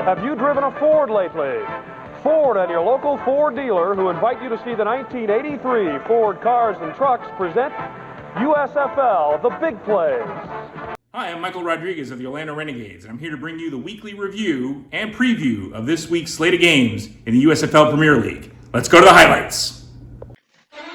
Have you driven a Ford lately? Ford and your local Ford dealer, who invite you to see the 1983 Ford Cars and Trucks, present USFL, the big plays. Hi, I'm Michael Rodriguez of the Orlando Renegades, and I'm here to bring you the weekly review and preview of this week's slate of games in the USFL Premier League. Let's go to the highlights.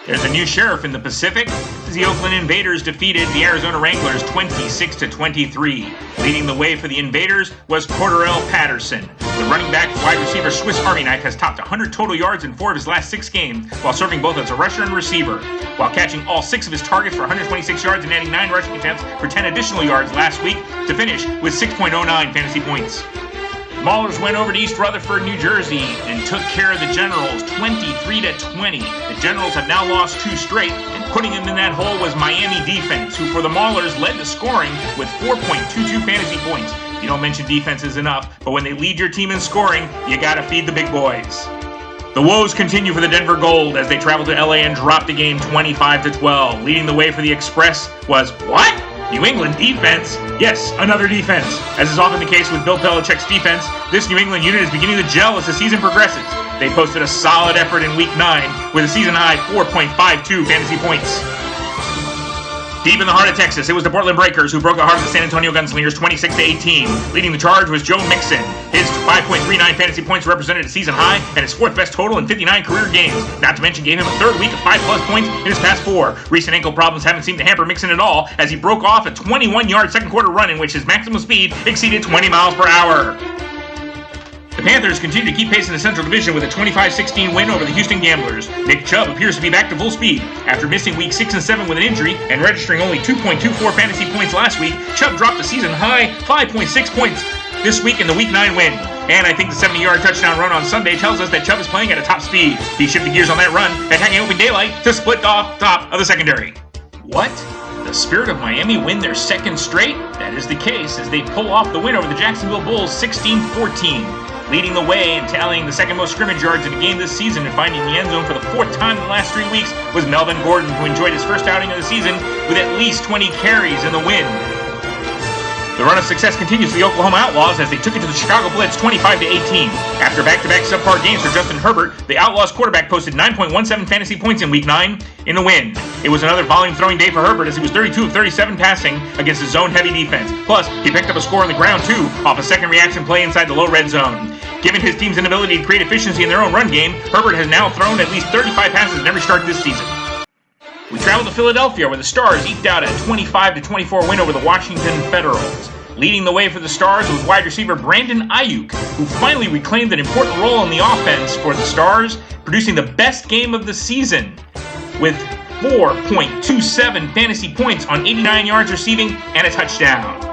There's a new sheriff in the Pacific as the Oakland Invaders defeated the Arizona Wranglers 26-23. Leading the way for the Invaders was Cordarrelle Patterson. The running back wide receiver Swiss Army knife has topped 100 total yards in 4 of his last 6 games, while serving both as a rusher and receiver, while catching all 6 of his targets for 126 yards and adding 9 rushing attempts for 10 additional yards last week to finish with 6.09 fantasy points. Maulers went over to East Rutherford, New Jersey, and took care of the Generals 23-20. The Generals have now lost 2 straight, and putting them in that hole was Miami defense, who for the Maulers led the scoring with 4.22 fantasy points. You don't mention defenses enough, but when they lead your team in scoring, you gotta feed the big boys. The woes continue for the Denver Gold as they travel to LA and drop the game 25-12. Leading the way for the Express was, what? New England defense? Yes, another defense. As is often the case with Bill Belichick's defense, this New England unit is beginning to gel as the season progresses. They posted a solid effort in Week 9 with a season-high 4.52 fantasy points. Deep in the heart of Texas, it was the Portland Breakers who broke the heart of the San Antonio Gunslingers 26-18. Leading the charge was Joe Mixon. His 5.39 fantasy points represented a season high and his 4th best total in 59 career games. Not to mention gave him a 3rd week of 5+ points in his past 4. Recent ankle problems haven't seemed to hamper Mixon at all as he broke off a 21-yard second quarter run in which his maximum speed exceeded 20 miles per hour. The Panthers continue to keep pace in the Central Division with a 25-16 win over the Houston Gamblers. Nick Chubb appears to be back to full speed. After missing Week 6 and 7 with an injury and registering only 2.24 fantasy points last week, Chubb dropped the season-high 5.6 points this week in the Week 9 win. And I think the 70-yard touchdown run on Sunday tells us that Chubb is playing at a top speed. He shifted gears on that run, attacking open daylight to split off top of the secondary. What? The Spirit of Miami win their 2nd straight? That is the case as they pull off the win over the Jacksonville Bulls 16-14. Leading the way and tallying the 2nd most scrimmage yards in a game this season and finding the end zone for the 4th time in the last 3 weeks was Melvin Gordon, who enjoyed his first outing of the season with at least 20 carries in the win. The run of success continues for the Oklahoma Outlaws as they took it to the Chicago Blitz 25-18. After back-to-back subpar games for Justin Herbert, the Outlaws quarterback posted 9.17 fantasy points in Week 9 in the win. It was another volume-throwing day for Herbert as he was 32 of 37 passing against a zone-heavy defense. Plus, he picked up a score on the ground, too, off a second reaction play inside the low red zone. Given his team's inability to create efficiency in their own run game, Herbert has now thrown at least 35 passes in every start this season. We traveled to Philadelphia where the Stars eked out a 25-24 win over the Washington Federals. Leading the way for the Stars was wide receiver Brandon Ayuk, who finally reclaimed an important role in the offense for the Stars, producing the best game of the season with 4.27 fantasy points on 89 yards receiving and a touchdown.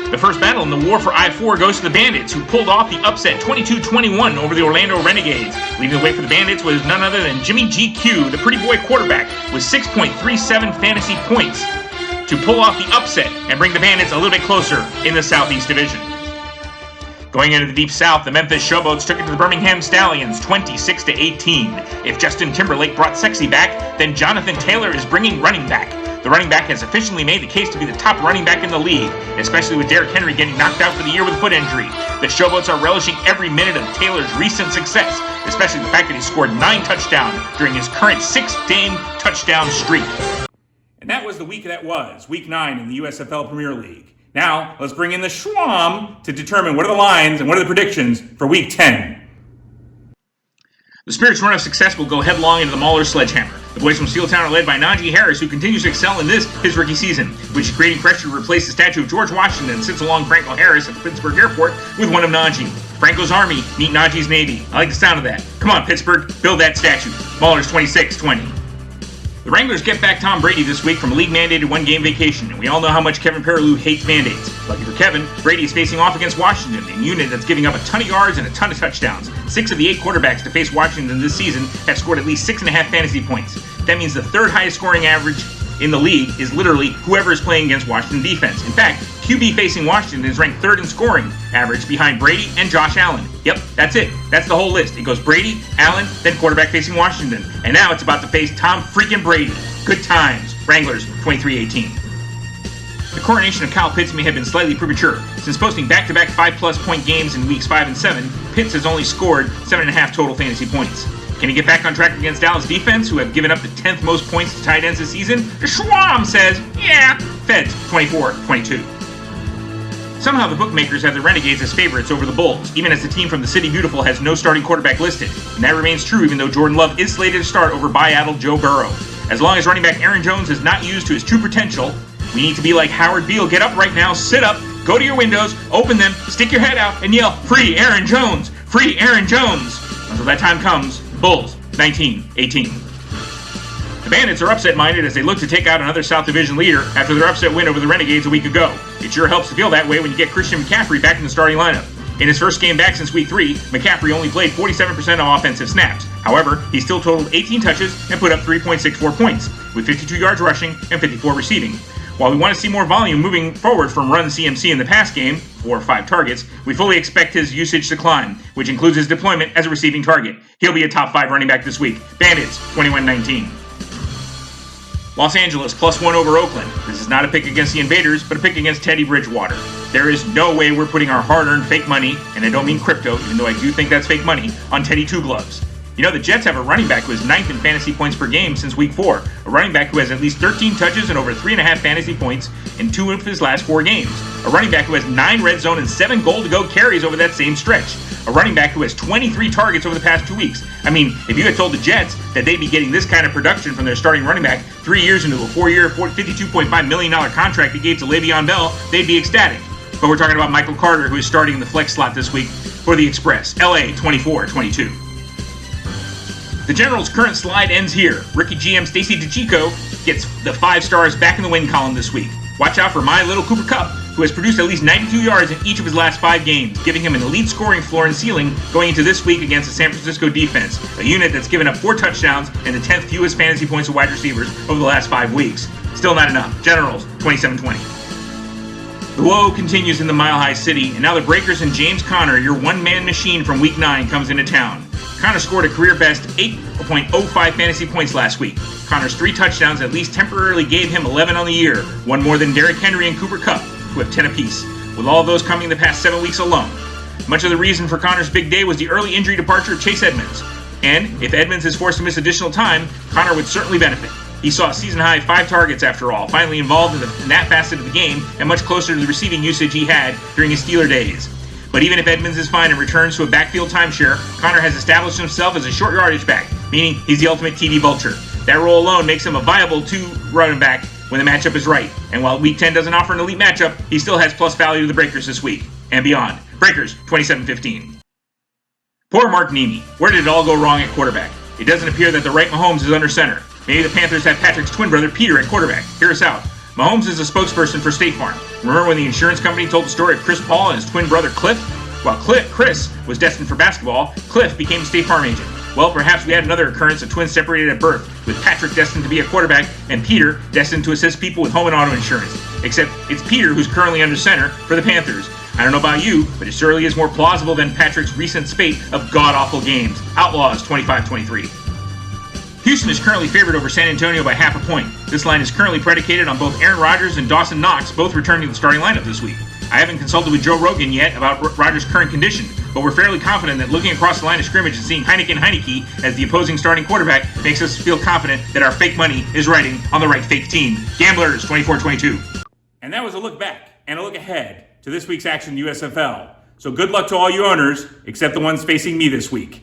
The first battle in the war for I-4 goes to the Bandits, who pulled off the upset 22-21 over the Orlando Renegades. Leading the way for the Bandits was none other than Jimmy GQ, the pretty boy quarterback, with 6.37 fantasy points to pull off the upset and bring the Bandits a little bit closer in the Southeast Division. Going into the Deep South, the Memphis Showboats took it to the Birmingham Stallions 26-18. If Justin Timberlake brought sexy back, then Jonathan Taylor is bringing running back. The running back has officially made the case to be the top running back in the league, especially with Derrick Henry getting knocked out for the year with a foot injury. The Showboats are relishing every minute of Taylor's recent success, especially the fact that he scored 9 touchdowns during his current 6-game touchdown streak. And that was the week that was, Week 9 in the USFL Premier League. Now, let's bring in the Schwam to determine what are the lines and what are the predictions for Week 10. The Spirits' run of success will go headlong into the Maulers' sledgehammer. The boys from Steeltown are led by Najee Harris, who continues to excel in his rookie season, which is creating pressure to replace the statue of George Washington that sits along Franco Harris at the Pittsburgh airport with one of Najee. Franco's Army, meet Najee's Navy. I like the sound of that. Come on, Pittsburgh, build that statue. Maulers 26-20. The Wranglers get back Tom Brady this week from a league-mandated one-game vacation, and we all know how much Kevin Perilou hates mandates. Lucky for Kevin, Brady is facing off against Washington, a unit that's giving up a ton of yards and a ton of touchdowns. 6 of the 8 quarterbacks to face Washington this season have scored at least 6.5 fantasy points. That means the 3rd highest scoring average in the league is literally whoever is playing against Washington defense. In fact, QB facing Washington is ranked 3rd in scoring average behind Brady and Josh Allen. Yep, that's it. That's the whole list. It goes Brady, Allen, then quarterback facing Washington. And now it's about to face Tom freaking Brady. Good times. Wranglers 23-18. The coronation of Kyle Pitts may have been slightly premature. Since posting back-to-back 5-plus point games in weeks 5 and 7, Pitts has only scored 7.5 total fantasy points. Can he get back on track against Dallas defense, who have given up the 10th most points to tight ends this season? Schwam says, yeah. Feds 24-22. Somehow the bookmakers have the Renegades as favorites over the Bulls, even as the team from the City Beautiful has no starting quarterback listed. And that remains true even though Jordan Love is slated to start over biaddled Joe Burrow. As long as running back Aaron Jones is not used to his true potential, we need to be like Howard Beale. Get up right now, sit up, go to your windows, open them, stick your head out, and yell, "Free Aaron Jones! Free Aaron Jones!" Until that time comes, Bulls 19-18. The Bandits are upset-minded as they look to take out another South Division leader after their upset win over the Renegades a week ago. It sure helps to feel that way when you get Christian McCaffrey back in the starting lineup. In his first game back since Week 3, McCaffrey only played 47% of offensive snaps. However, he still totaled 18 touches and put up 3.64 points, with 52 yards rushing and 54 receiving. While we want to see more volume moving forward from Run CMC in the pass game, 4 or 5 targets, we fully expect his usage to climb, which includes his deployment as a receiving target. He'll be a top 5 running back this week. Bandits, 21-19. Los Angeles +1 over Oakland. This is not a pick against the Invaders, but a pick against Teddy Bridgewater. There is no way we're putting our hard-earned fake money, and I don't mean crypto, even though I do think that's fake money, on Teddy Two Gloves. You know, the Jets have a running back who is 9th in fantasy points per game since Week 4. A running back who has at least 13 touches and over 3.5 fantasy points in 2 of his last 4 games. A running back who has 9 red zone and 7 goal-to-go carries over that same stretch. A running back who has 23 targets over the past 2 weeks. I mean, if you had told the Jets that they'd be getting this kind of production from their starting running back 3 years into a 4-year, $52.5 million contract he gave to Le'Veon Bell, they'd be ecstatic. But we're talking about Michael Carter, who is starting in the flex slot this week for the Express. LA 24-22. The Generals' current slide ends here. Rookie GM Stacy DeChico gets the 5 stars back in the win column this week. Watch out for my little Cooper Kupp, who has produced at least 92 yards in each of his last 5 games, giving him an elite scoring floor and ceiling going into this week against the San Francisco defense, a unit that's given up 4 touchdowns and the 10th fewest fantasy points of wide receivers over the last 5 weeks. Still not enough. Generals, 27-20. The woe continues in the Mile High City, and now the Breakers and James Conner, your one-man machine from Week 9, comes into town. Conner scored a career-best 8.05 fantasy points last week. Conner's 3 touchdowns at least temporarily gave him 11 on the year, one more than Derrick Henry and Cooper Kupp, who have 10 apiece, with all of those coming the past 7 weeks alone. Much of the reason for Conner's big day was the early injury departure of Chase Edmonds. And if Edmonds is forced to miss additional time, Conner would certainly benefit. He saw a season-high 5 targets after all, finally involved in that facet of the game and much closer to the receiving usage he had during his Steeler days. But even if Edmonds is fine and returns to a backfield timeshare, Conner has established himself as a short yardage back, meaning he's the ultimate TD vulture. That role alone makes him a viable 2 running back when the matchup is right. And while Week 10 doesn't offer an elite matchup, he still has plus value to the Breakers this week and beyond. Breakers, 27-15. Poor Mark Niemi. Where did it all go wrong at quarterback? It doesn't appear that the right Mahomes is under center. Maybe the Panthers have Patrick's twin brother Peter at quarterback. Hear us out. Mahomes is a spokesperson for State Farm. Remember when the insurance company told the story of Chris Paul and his twin brother Cliff? While Chris was destined for basketball, Cliff became a State Farm agent. Well, perhaps we had another occurrence of twins separated at birth, with Patrick destined to be a quarterback and Peter destined to assist people with home and auto insurance. Except it's Peter who's currently under center for the Panthers. I don't know about you, but it surely is more plausible than Patrick's recent spate of god-awful games. Outlaws 25-23. Houston is currently favored over San Antonio by half a point. This line is currently predicated on both Aaron Rodgers and Dawson Knox both returning to the starting lineup this week. I haven't consulted with Joe Rogan yet about Rodgers' current condition, but we're fairly confident that looking across the line of scrimmage and seeing Heineke as the opposing starting quarterback makes us feel confident that our fake money is riding on the right fake team. Gamblers 24-22. And that was a look back and a look ahead to this week's action in the USFL. So good luck to all you owners, except the ones facing me this week.